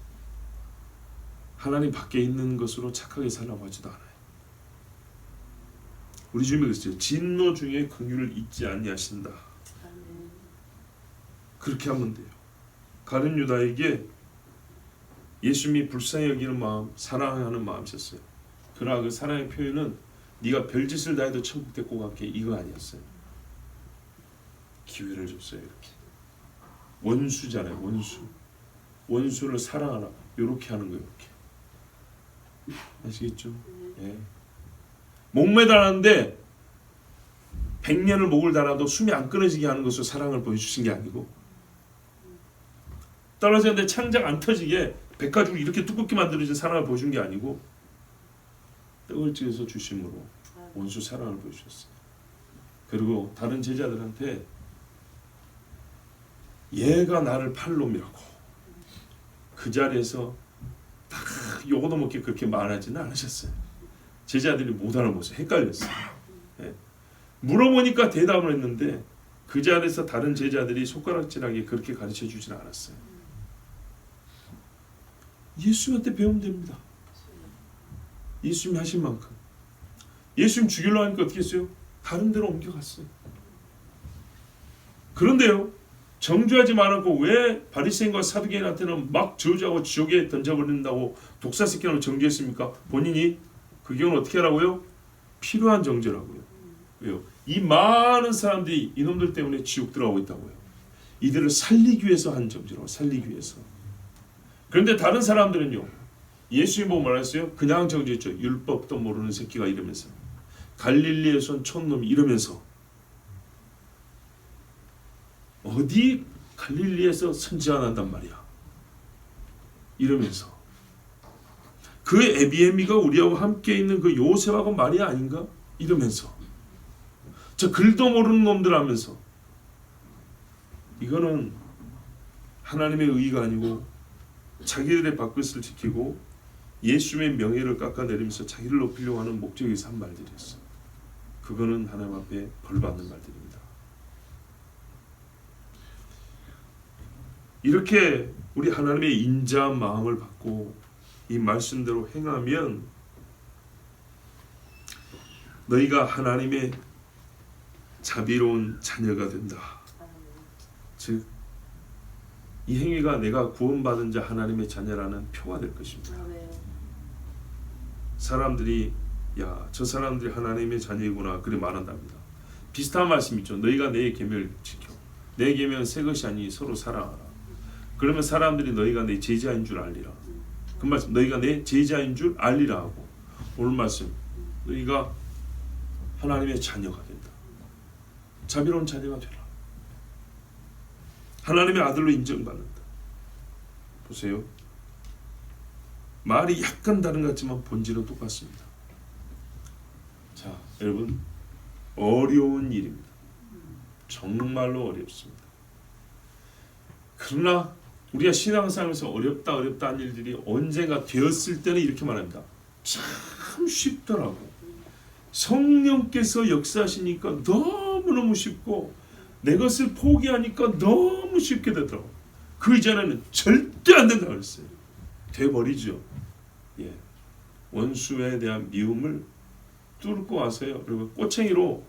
하나님 밖에 있는 것으로 착하게 살라고 하지도 않아요. 우리 주님이 그랬어요. 진노 중에 긍휼을 잊지 아니하신다. 그렇게 하면 돼요. 가룟 유다에게 예수님이 불쌍히 여기는 마음, 사랑하는 마음이 있었어요. 그러나 그 사랑의 표현은 네가 별짓을 다 해도 천국 데리고 갈게, 이거 아니었어요. 기회를 줬어요. 이렇게 원수잖아요. 원수를 사랑하라, 이렇게 하는 거예요. 이렇게 아시겠죠? 예. 목매달았는데 100년을 목을 달아도 숨이 안 끊어지게 하는 것으로 사랑을 보여주신 게 아니고, 떨어졌는데 창자가 안 터지게 백가죽을 이렇게 두껍게 만들어진 사랑을 보여준 게 아니고, 떡을 찌어서 주심으로 원수 사랑을 보여주셨어요. 그리고 다른 제자들한테 얘가 나를 팔로 밀고, 그 자리에서 다 요거도 먹게 그렇게 말하지는 않으셨어요. 제자들이 못 알아보세요. 헷갈렸어요. 예. 물어보니까 대답을 했는데 그 자리에서 다른 제자들이 손가락질하게 그렇게 가르쳐 주진 않았어요. 예수님한테 배우면 됩니다. 예수님이 하신 만큼. 예수님 죽이려고 하니까 어떻게 했어요? 다른 데로 옮겨갔어요. 그런데요, 정죄하지 말았고 왜 바리새인과 사두개인한테는 막 저주하고 지옥에 던져버린다고 독사시키라고 정죄했습니까? 본인이 그 경우는 어떻게 하라고요? 필요한 정죄라고요. 왜요? 이 많은 사람들이 이놈들 때문에 지옥 들어가고 있다고요. 이들을 살리기 위해서 한 정죄라고, 살리기 위해서. 그런데 다른 사람들은요, 예수님 보고 말했어요. 그냥 정죄했죠. 율법도 모르는 새끼가 이러면서, 갈릴리에서 온 촌놈 이러면서, 어디 갈릴리에서 선지자 난단 말이야 이러면서, 그 에비에미가 우리하고 함께 있는 그 요셉하고 말이 아닌가 이러면서, 저 글도 모르는 놈들 하면서, 이거는 하나님의 의의가 아니고 자기들의 밥그릇을 지키고 예수님의 명예를 깎아내리면서 자기를 높이려고 하는 목적에서 한 말들이었어요. 그거는 하나님 앞에 벌받는 말들입니다. 이렇게 우리 하나님의 인자한 마음을 받고 이 말씀대로 행하면 너희가 하나님의 자비로운 자녀가 된다. 즉, 이 행위가 내가 구원받은 자 하나님의 자녀라는 표가 될 것입니다. 사람들이 야, 저 사람들이 하나님의 자녀이구나 그래 말한답니다. 비슷한 말씀 있죠. 너희가 내 계명을 지켜. 내 계명은 새 것이 아니 서로 사랑하라. 그러면 사람들이 너희가 내 제자인 줄 알리라. 그 말씀, 너희가 내 제자인 줄 알리라 하고, 오늘 말씀, 너희가 하나님의 자녀가 된다. 자비로운 자녀가 되라. 하나님의 아들로 인정받는다. 보세요. 말이 약간 다른 것 같지만 본질은 똑같습니다. 자, 여러분, 어려운 일입니다. 정말로 어렵습니다. 그러나 우리가 신앙생활에서 어렵다 한 일들이 언젠가 되었을 때는 이렇게 말합니다. 참 쉽더라고. 성령께서 역사하시니까 너무너무 쉽고 내 것을 포기하니까 너무 쉽게 되더라고. 그 이전에는 절대 안 된다고 그랬어요. 돼버리죠. 예. 원수에 대한 미움을 뚫고 와서요. 그리고 꼬챙이로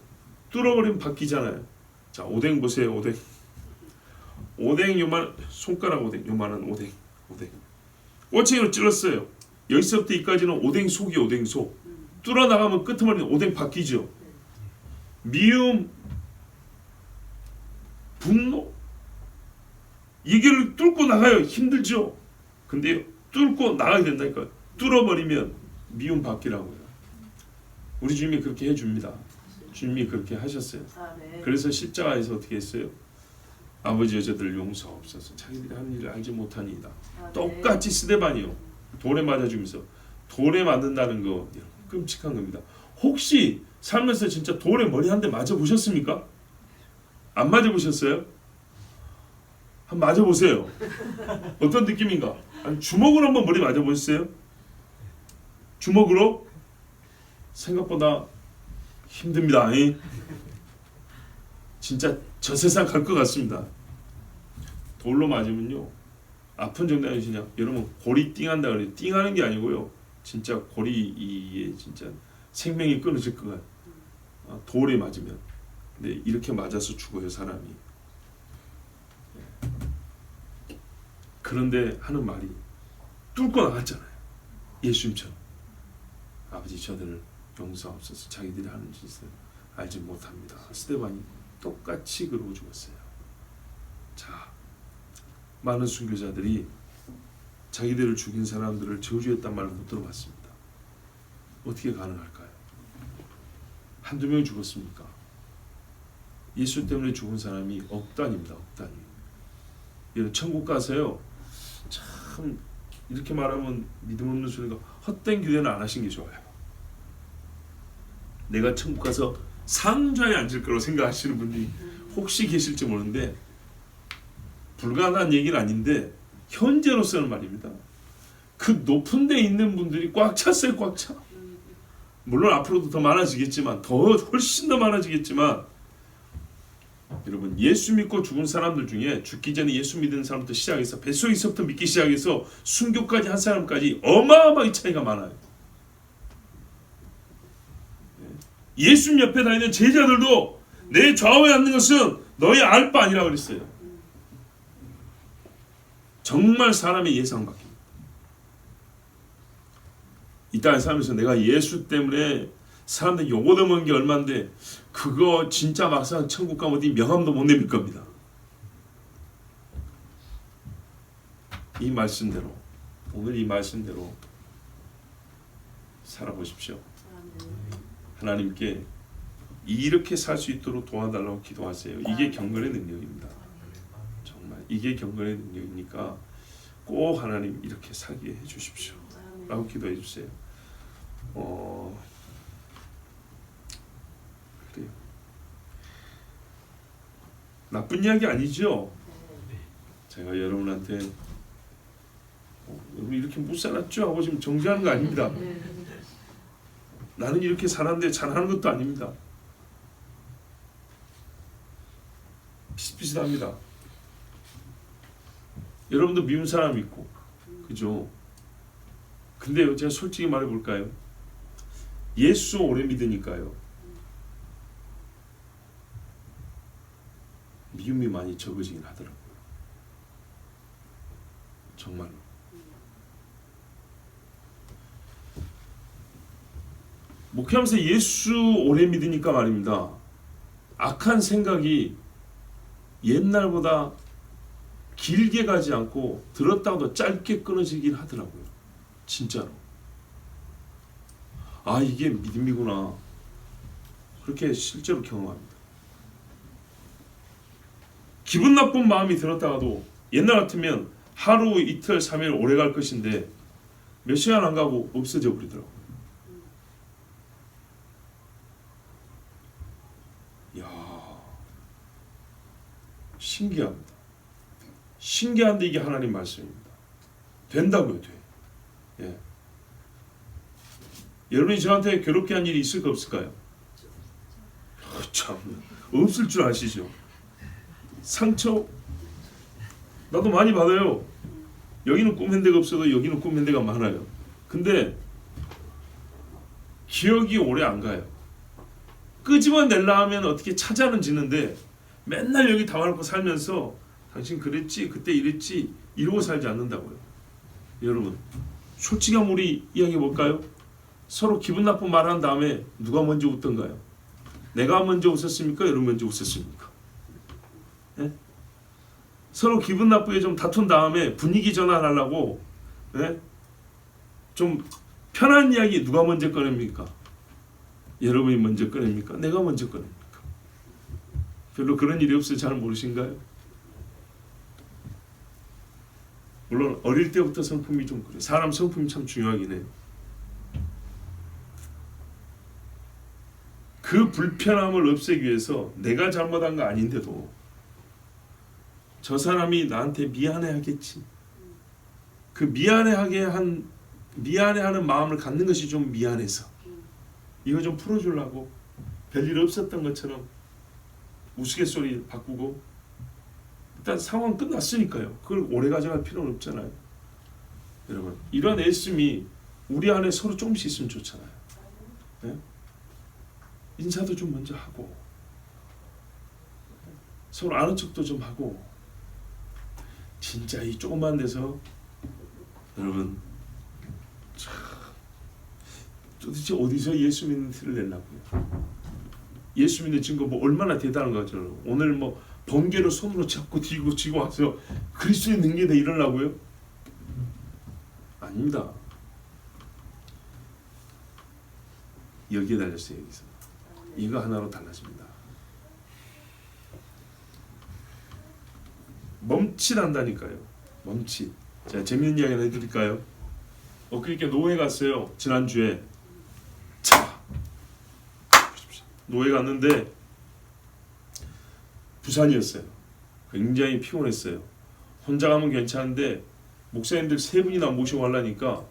뚫어버리면 바뀌잖아요. 자, 오뎅 보세요. 오뎅 요만, 손가락 오뎅, 요만한 오뎅. 꼬챙이로 찔렀어요. 여기서부터 이까지는 오뎅 속이 오뎅 속. 뚫어 나가면 끄트머리 오뎅 바뀌죠. 미움, 분노, 이걸 뚫고 나가요. 힘들죠. 근데 뚫고 나가야 된다니까. 뚫어버리면 미움 받기라고요. 우리 주님이 그렇게 해줍니다. 주님이 그렇게 하셨어요. 네. 그래서 십자가에서 어떻게 했어요? 아버지 여자들 용서하옵소서 자기들이 하는 일을 알지 못하니이다. 네. 똑같이 스데반이요. 돌에 맞아 죽으면서 돌에 맞는다는 거 끔찍한 겁니다. 혹시 살면서 진짜 돌에 머리 한 대 맞아 보셨습니까? 안 맞아 보셨어요? 한번 맞아 보세요. 어떤 느낌인가? 아니, 주먹으로 한번 머리 맞아 보셨어요? 주먹으로? 생각보다 힘듭니다. 진짜 저 세상 갈 것 같습니다. 돌로 맞으면요 아픈 정도 아니시냐? 여러분 골이 띵한다 그래요. 띵하는 게 아니고요. 진짜 골이 진짜 생명이 끊어질 것 같아요. 돌에 맞으면. 근데 이렇게 맞아서 죽어요 사람이. 그런데 하는 말이 뚫고 나갔잖아요. 예수님처럼. 아버지 저들을 용서하옵소서 자기들이 하는 짓을 알지 못합니다. 스데반이 똑같이 그러고 죽었어요. 자, 많은 순교자들이 자기들을 죽인 사람들을 저주했단 말을 못 들어봤습니다. 어떻게 가능할까요? 한두 명이 죽었습니까? 예수 때문에 죽은 사람이 억 단위입니다. 억 단위. 여러분 천국 가서요. 참 이렇게 말하면 믿음 없는 소리가 헛된 기대는 안 하신 게 좋아요. 내가 천국 가서 상좌에 앉을 거라고 생각하시는 분들이 혹시 계실지 모르는데 불가능한 얘기는 아닌데 현재로서는 말입니다. 그 높은 데 있는 분들이 꽉 찼어요. 꽉 차. 물론 앞으로도 더 많아지겠지만 훨씬 더 많아지겠지만 여러분 예수 믿고 죽은 사람들 중에 죽기 전에 예수 믿는 사람부터 시작해서 뱃속에서부터 믿기 시작해서 순교까지 한 사람까지 어마어마하게 차이가 많아요. 예수님 옆에 다니는 제자들도 내 좌우에 앉는 것은 너희 알 바 아니라 그랬어요. 정말 사람의 예상 밖입니다. 이 땅에 살면서 내가 예수 때문에 사람들 욕 얻어먹은 게 얼만데 그거 진짜 막상 천국 가면 어디 명함도 못 내밀 겁니다. 이 말씀대로 오늘 이 말씀대로 살아보십시오. 하나님께 이렇게 살 수 있도록 도와달라고 기도하세요. 이게 경건의 능력입니다. 정말 이게 경건의 능력이니까 꼭 하나님 이렇게 살게 해주십시오 라고 기도해 주세요. 그래요. 나쁜 이야기 아니죠? 제가 여러분한테 여러분 이렇게 못 살았죠? 하고 지금 정지하는 거 아닙니다. 나는 이렇게 살았는데 잘하는 것도 아닙니다. 비슷비슷합니다. 여러분도 미운 사람 있고 그죠? 근데 제가 솔직히 말해볼까요? 예수 오래 믿으니까요 미움이 많이 적어지긴 하더라고요. 정말로. 목회하면서 예수 오래 믿으니까 말입니다. 악한 생각이 옛날보다 길게 가지 않고 들었다가도 짧게 끊어지긴 하더라고요. 진짜로. 아 이게 믿음이구나. 그렇게 실제로 경험합니다. 기분 나쁜 마음이 들었다가도 옛날 같으면 하루 이틀 3일 오래 갈 것인데 몇 시간 안 가고 없어져 버리더라고요. 이야 신기합니다. 신기한데 이게 하나님 말씀입니다. 된다고요. 돼. 예. 여러분이 저한테 괴롭게 한 일이 있을까 없을까요? 참 없을 줄 아시죠? 상처 나도 많이 받아요. 여기는 꿈한 데가 없어도 여기는 꿈한 데가 많아요. 근데 기억이 오래 안 가요. 끄집어내려 하면 어떻게 찾아는 지는데 맨날 여기 담아놓고 살면서 당신 그랬지 그때 이랬지 이러고 살지 않는다고요. 여러분 솔직히 한번 우리 이야기해 볼까요? 서로 기분 나쁜 말 한 다음에 누가 먼저 웃던가요? 내가 먼저 웃었습니까? 여러분 먼저 웃었습니까? 예? 서로 기분 나쁘게 좀 다툰 다음에 분위기 전환하려고 예? 좀 편한 이야기 누가 먼저 꺼냅니까? 여러분이 먼저 꺼냅니까? 내가 먼저 꺼냅니까? 별로 그런 일이 없어요. 잘 모르신가요? 물론 어릴 때부터 성품이 좀 그래요. 사람 성품이 참 중요하긴 해요. 그 불편함을 없애기 위해서 내가 잘못한 거 아닌데도 저 사람이 나한테 미안해하겠지. 그 미안해하는 마음을 갖는 것이 좀 미안해서 이거 좀 풀어주려고 별일 없었던 것처럼 우스갯소리 바꾸고 일단 상황 끝났으니까요. 그걸 오래 가져갈 필요는 없잖아요. 여러분 이런 애씀이 우리 안에 서로 조금씩 있으면 좋잖아요. 네? 인사도 좀 먼저 하고 서로 아는 척도 좀 하고 진짜 이 조그만 데서 여러분 도대체 어디서 예수 믿는 티를 내려고요? 예수 믿는 증거 뭐 얼마나 대단한 거죠. 오늘 뭐 번개를 손으로 잡고 쥐고 와서 그리스도의 능력에 대해 이러려고요? 아닙니다. 여기에 달렸어요. 여기서 이거 하나로 달라집니다. 멈칫한다니까요. 멈칫. 자, 재밌는 이야기 하나 해드릴까요? 그렇게 노회 갔어요. 지난주에. 자, 노회 갔는데 부산이었어요. 굉장히 피곤했어요. 혼자 가면 괜찮은데 목사님들 3분이나 모시고 가려니까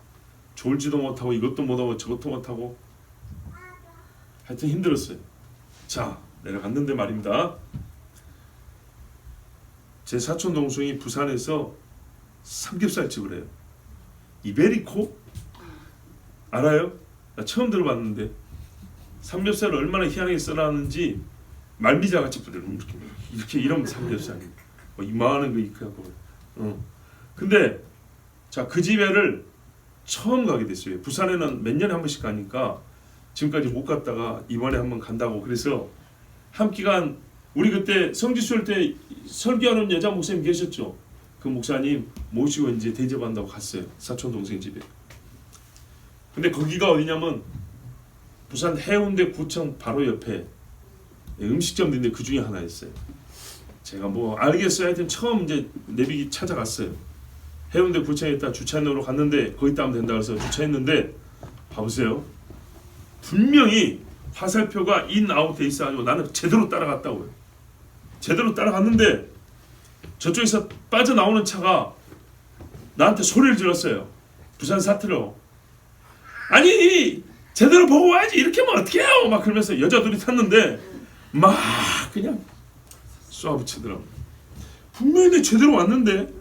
졸지도 못하고 이것도 못하고 저것도 못하고 하여튼 힘들었어요. 자, 내려갔는데 말입니다. 제 사촌 동생이 부산에서 삼겹살집을 해요. 이베리코? 알아요? 나 처음 들어봤는데 삼겹살을 얼마나 희한하게 써놨는지 말미자 같이 뿌려요. 이렇게 이런 삼겹살이 이만한 거 있고. 근데 자, 그 집에를 처음 가게 됐어요. 부산에는 몇 년에 한 번씩 가니까 지금까지 못 갔다가 이번에 한번 간다고. 그래서 한 기간 우리 그때 성지수일 때 설교하는 여자 목사님 계셨죠? 그 목사님 모시고 이제 대접한다고 갔어요. 사촌 동생 집에. 근데 거기가 어디냐면 부산 해운대 구청 바로 옆에 음식점인데 그 중에 하나였어요. 제가 뭐 알겠어요. 하여튼 처음 이제 내비기 찾아갔어요. 해운대 구청에 있다 주차장으로 갔는데 거기 따면 된다 그래서 주차했는데 봐보세요. 분명히 화살표가 인아웃 돼 있어가지고 나는 제대로 따라갔다고요. 제대로 따라갔는데 저쪽에서 빠져나오는 차가 나한테 소리를 질렀어요. 부산 사투리로. 아니 제대로 보고 와야지 이렇게 하면 어떻게 해요? 막 그러면서 여자들이 탔는데 막 그냥 쏘아붙이더라고요. 분명히 제대로 왔는데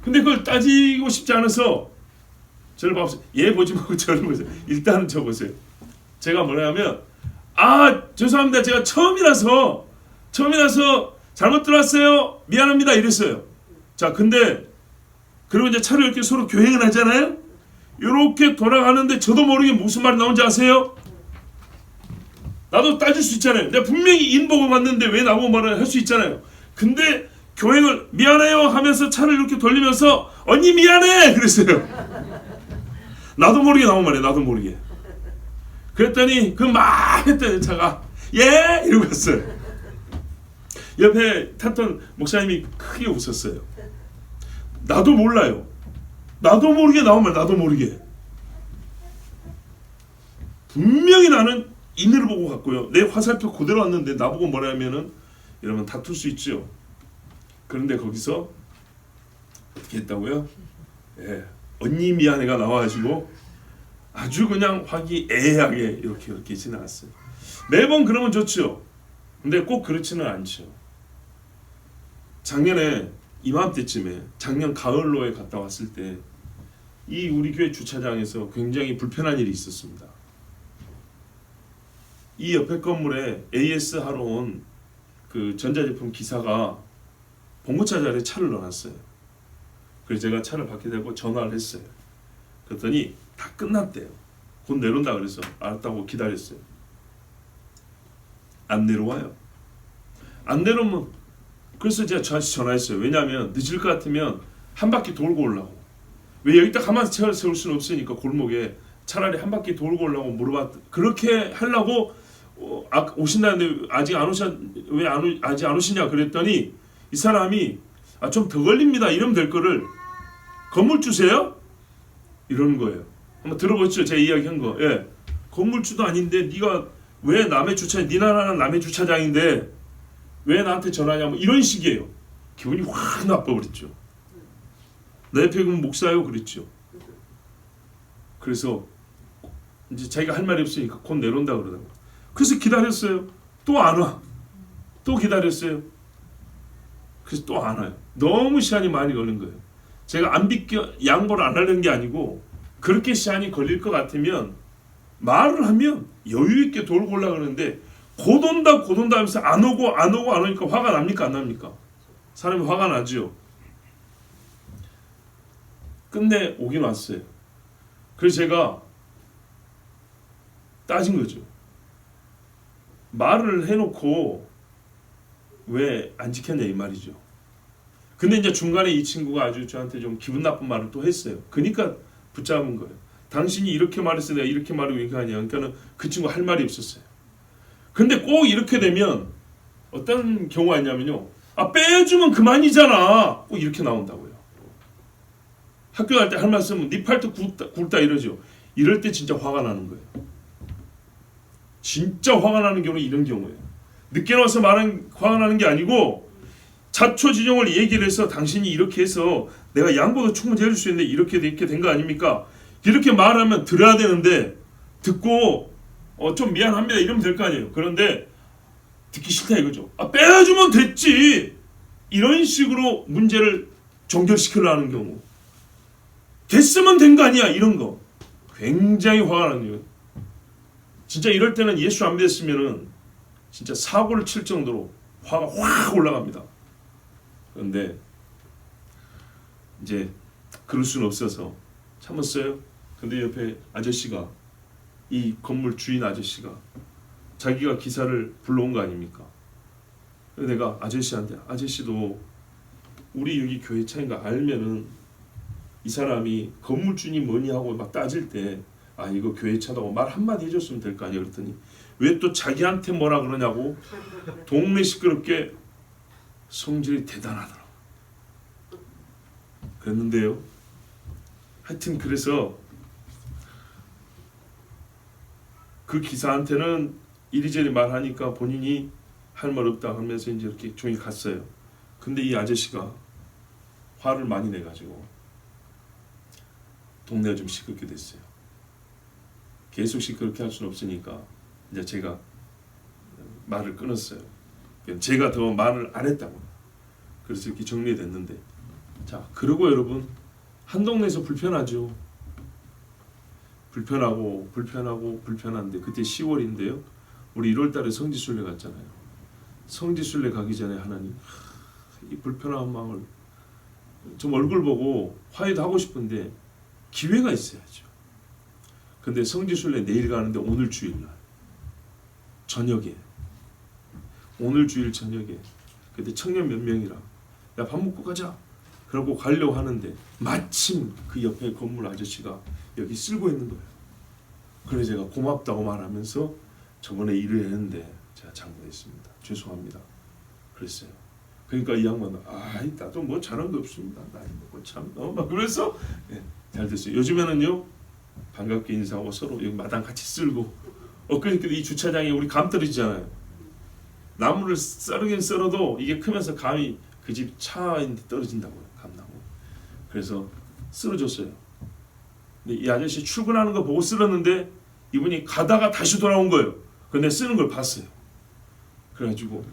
근데 그걸 따지고 싶지 않아서 저를 봐보세요. 얘 보지 말고 저를 보세요. 일단은 저 보세요. 제가 뭐냐면 죄송합니다. 제가 처음이라서 잘못 들어왔어요. 미안합니다. 이랬어요. 자, 근데 그리고 이제 차를 이렇게 서로 교행을 하잖아요. 이렇게 돌아가는데 저도 모르게 무슨 말이 나온지 아세요? 나도 따질 수 있잖아요. 내가 분명히 인복을 받는데 왜 나보고 말을 할 수 있잖아요. 근데 교행을 미안해요 하면서 차를 이렇게 돌리면서 언니 미안해 그랬어요. 나도 모르게 나온 말이에요. 나도 모르게. 그랬더니 그 막 했던 차가 예 이러고 갔어요. 옆에 탔던 목사님이 크게 웃었어요. 나도 몰라요. 나도 모르게 나온 말 나도 모르게. 분명히 나는 인을 보고 갔고요. 내 화살표 그대로 왔는데 나보고 뭐라 하면은 이러면 다툴 수 있죠. 그런데 거기서 어떻게 했다고요? 예, 언니 미안해가 나와가지고 아주 그냥 화기애애하게 이렇게 지나갔어요. 매번 그러면 좋죠. 근데 꼭 그렇지는 않죠. 작년에 이맘때쯤에 작년 가을로에 갔다 왔을 때 이 우리 교회 주차장에서 굉장히 불편한 일이 있었습니다. 이 옆에 건물에 AS 하러 온 그 전자제품 기사가 봉고차 자리에 차를 넣어놨어요. 그래서 제가 차를 받게 되고 전화를 했어요. 그랬더니 다 끝났대요. 곧 내려온다 그래서 알았다고 기다렸어요. 안 내려와요. 안 내려오면 그래서 제가 저한테 전화했어요. 왜냐하면 늦을 것 같으면 한 바퀴 돌고 오려고. 왜 여기다 가만히 세울 수는 없으니까 골목에 차라리 한 바퀴 돌고 오려고 물어봤. 그렇게 하려고 오신다는데 아직 안 오셨 왜 아직 안 오시냐 그랬더니 이 사람이 좀 더 걸립니다. 이러면 될 거를 건물주세요? 이러는 거예요. 한번 들어보시죠. 제가 이야기한 거. 예. 건물주도 아닌데 네가 왜 남의 주차장, 네 나라는 남의 주차장인데 왜 나한테 전화냐 뭐 이런 식이에요. 기분이 확 나빠버렸죠. 내 옆에 목사요 그랬죠. 그래서 이제 자기가 할 말이 없으니까 곧 내려온다 그러다가 그래서 기다렸어요. 또 안 와. 또 기다렸어요. 그래서 또 안 와요. 너무 시간이 많이 걸린 거예요. 제가 안 비켜 양보를 안 하려는 게 아니고 그렇게 시간이 걸릴 것 같으면 말을 하면 여유 있게 돌고 올라가는데 곧 온다 하면서 안 오니까 화가 납니까 안 납니까? 사람이 화가 나죠. 끝내 오긴 왔어요. 그래서 제가 따진 거죠. 말을 해놓고 왜 안 지켰냐 이 말이죠. 근데 이제 중간에 이 친구가 아주 저한테 좀 기분 나쁜 말을 또 했어요. 그러니까 붙잡은 거예요. 당신이 이렇게 말했어 내가 이렇게 말을 왜 하냐. 그러니까는 그 친구 할 말이 없었어요. 근데 꼭 이렇게 되면 어떤 경우가 있냐면요. 빼주면 그만이잖아. 꼭 이렇게 나온다고요. 학교 갈 때 할 말씀은 네 팔뚝 굵다 이러죠. 이럴 때 진짜 화가 나는 거예요. 진짜 화가 나는 경우는 이런 경우예요. 늦게 나와서 말은 화가 나는 게 아니고 자초지종을 얘기를 해서 당신이 이렇게 해서 내가 양보도 충분히 해줄 수 있는데 이렇게 된 거 아닙니까? 이렇게 말하면 들어야 되는데 듣고 좀 미안합니다 이러면 될 거 아니에요. 그런데 듣기 싫다 이거죠. 빼주면 됐지. 이런 식으로 문제를 종결시키려는 경우. 됐으면 된 거 아니야 이런 거. 굉장히 화가 나는 거예요. 진짜 이럴 때는 예수 안 믿었으면은 진짜 사고를 칠 정도로 화가 확 올라갑니다. 그런데 이제 그럴 수는 없어서 참았어요. 근데 옆에 아저씨가 이 건물 주인 아저씨가 자기가 기사를 불러온 거 아닙니까? 그래서 내가 아저씨한테 아저씨도 우리 여기 교회 차인 거 알면은 이 사람이 건물 주인이 뭐니 하고 막 따질 때 이거 교회 차다고 말 한마디 해줬으면 될 거 아니야 그랬더니 왜 또 자기한테 뭐라 그러냐고 동네 시끄럽게 성질이 대단하더라고. 그랬는데요. 하여튼 그래서 그 기사한테는 이리저리 말하니까 본인이 할 말 없다 하면서 이제 이렇게 종이 갔어요. 근데 이 아저씨가 화를 많이 내가지고 동네가 좀 시끄럽게 됐어요. 계속 시끄럽게 할 수는 없으니까 이제 제가 말을 끊었어요. 제가 더 말을 안 했다고. 그래서 이렇게 정리됐는데 자 그리고 여러분 한 동네에서 불편하죠. 불편한데 그때 10월인데요. 우리 1월달에 성지순례 갔잖아요. 성지순례 가기 전에 하나님 이 불편한 마음을 좀 얼굴 보고 화해도 하고 싶은데 기회가 있어야죠. 근데 성지순례 내일 가는데 오늘 주일날 저녁에 오늘 주일 저녁에 그때 청년 몇 명이라 야 밥 먹고 가자 그러고 가려고 하는데 마침 그 옆에 건물 아저씨가 여기 쓸고 있는 거예요. 그래서 제가 고맙다고 말하면서 저번에 일을 했는데 제가 잘못했습니다. 죄송합니다. 그랬어요. 그러니까 이 양반은 나도 뭐 잘한 거 없습니다. 나이 먹고 참 막 그래서 잘 됐어요. 요즘에는요 반갑게 인사하고 서로 여기 마당 같이 쓸고 그러니까 이 주차장에 우리 감 떨어지잖아요. 나무를 썰긴 썰어도 이게 크면서 감이 그 집 차인데 떨어진다고요. 감나무. 그래서 쓸어줬어요. 근데 이 아저씨 출근하는 거 보고 쓸었는데 이분이 가다가 다시 돌아온 거예요. 근데 쓰는 걸 봤어요. 그래가지고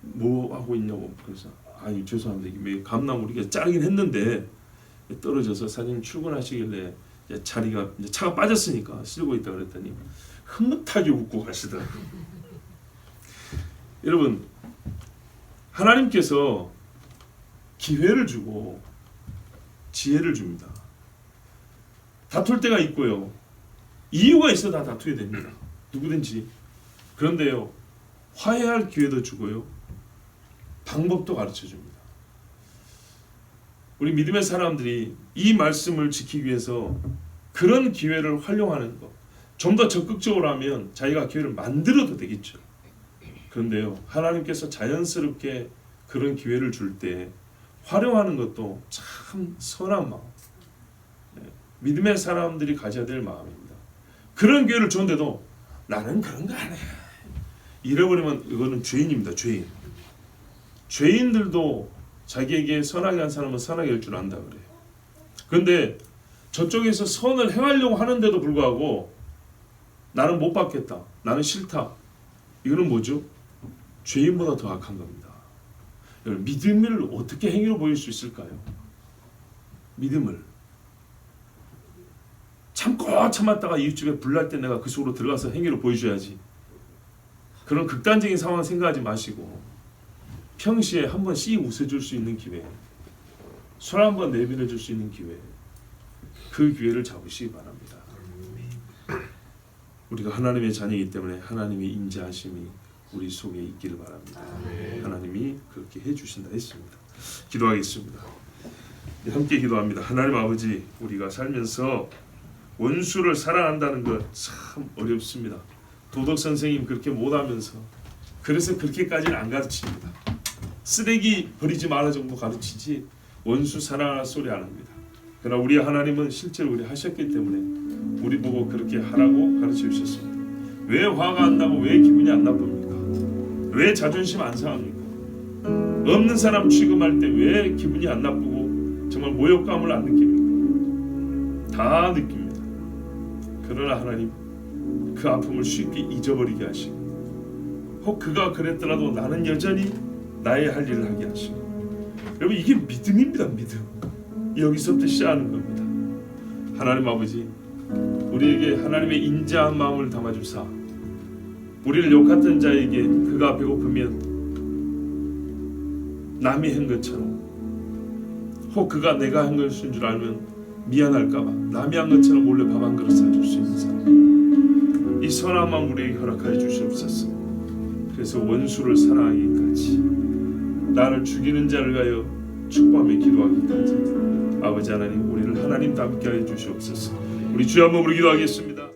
뭐 하고 있냐고. 그래서 죄송합니다. 이게 감나무 우리가 자르긴 했는데 떨어져서 사장님 출근하시길래 자리가 이제 차가 빠졌으니까 쓸고 있다 그랬더니 흐뭇하게 웃고 가시더라고요. 여러분 하나님께서 기회를 주고 지혜를 줍니다. 다툴 때가 있고요. 이유가 있어 다 다투게 됩니다. 누구든지. 그런데요. 화해할 기회도 주고요. 방법도 가르쳐 줍니다. 우리 믿음의 사람들이 이 말씀을 지키기 위해서 그런 기회를 활용하는 것, 좀 더 적극적으로 하면 자기가 기회를 만들어도 되겠죠. 그런데요, 하나님께서 자연스럽게 그런 기회를 줄 때 활용하는 것도 참 선한 마음, 믿음의 사람들이 가져야 될 마음입니다. 그런 기회를 줬는데도 나는 그런 거 안 해, 이래버리면 이거는 죄인입니다. 죄인. 죄인들도 자기에게 선하게 한 사람은 선하게 할 줄 안다 그래요. 그런데 저쪽에서 선을 행하려고 하는데도 불구하고 나는 못 받겠다, 나는 싫다, 이거는 뭐죠? 죄인보다 더 악한 겁니다. 믿음을 어떻게 행위로 보일 수 있을까요? 믿음을 참고 참았다가 이웃집에 불날 때 내가 그 속으로 들어가서 행위로 보여줘야지. 그런 극단적인 상황 생각하지 마시고 평시에 한번 씩 웃어줄 수 있는 기회, 손 한번 내밀어줄 수 있는 기회, 그 기회를 잡으시기 바랍니다. 우리가 하나님의 자녀이기 때문에 하나님의 인자하심이 우리 속에 있기를 바랍니다. 하나님이 그렇게 해주신다 했습니다. 기도하겠습니다. 함께 기도합니다. 하나님 아버지, 우리가 살면서 원수를 사랑한다는 것 참 어렵습니다. 도덕 선생님 그렇게 못하면서 그래서 그렇게까지는 안 가르칩니다. 쓰레기 버리지 마라 정도 가르치지 원수 사랑하라 소리 안 합니다. 그러나 우리 하나님은 실제로 우리 하셨기 때문에 우리 보고 그렇게 하라고 가르쳐 주셨습니다. 왜 화가 안 나고 왜 기분이 안 나쁩니까? 왜 자존심 안 상합니까? 없는 사람 취급할 때 왜 기분이 안 나쁘고 정말 모욕감을 안 느낍니까? 다 느낍니다. 그러나 하나님, 그 아픔을 쉽게 잊어버리게 하시고 혹 그가 그랬더라도 나는 여전히 나의 할 일을 하게 하시고, 여러분 이게 믿음입니다. 믿음. 여기서부터 시작하는 겁니다. 하나님 아버지, 우리에게 하나님의 인자한 마음을 담아주사 우리를 욕했던 자에게 그가 배고프면 남이 한 것처럼, 혹 그가 내가 한 것인 줄 알면 미안할까봐 남이 한 것처럼 몰래 밥 한 그릇 사줄 수 있는 사람, 이 선한 마음 우리에게 허락하여 주시옵소서. 그래서 원수를 사랑하기까지, 나를 죽이는 자를 가여 축복하며 기도하기까지, 아버지 하나님, 우리를 하나님 닮게 하여 주시옵소서. 우리 주여 한번 기도하겠습니다.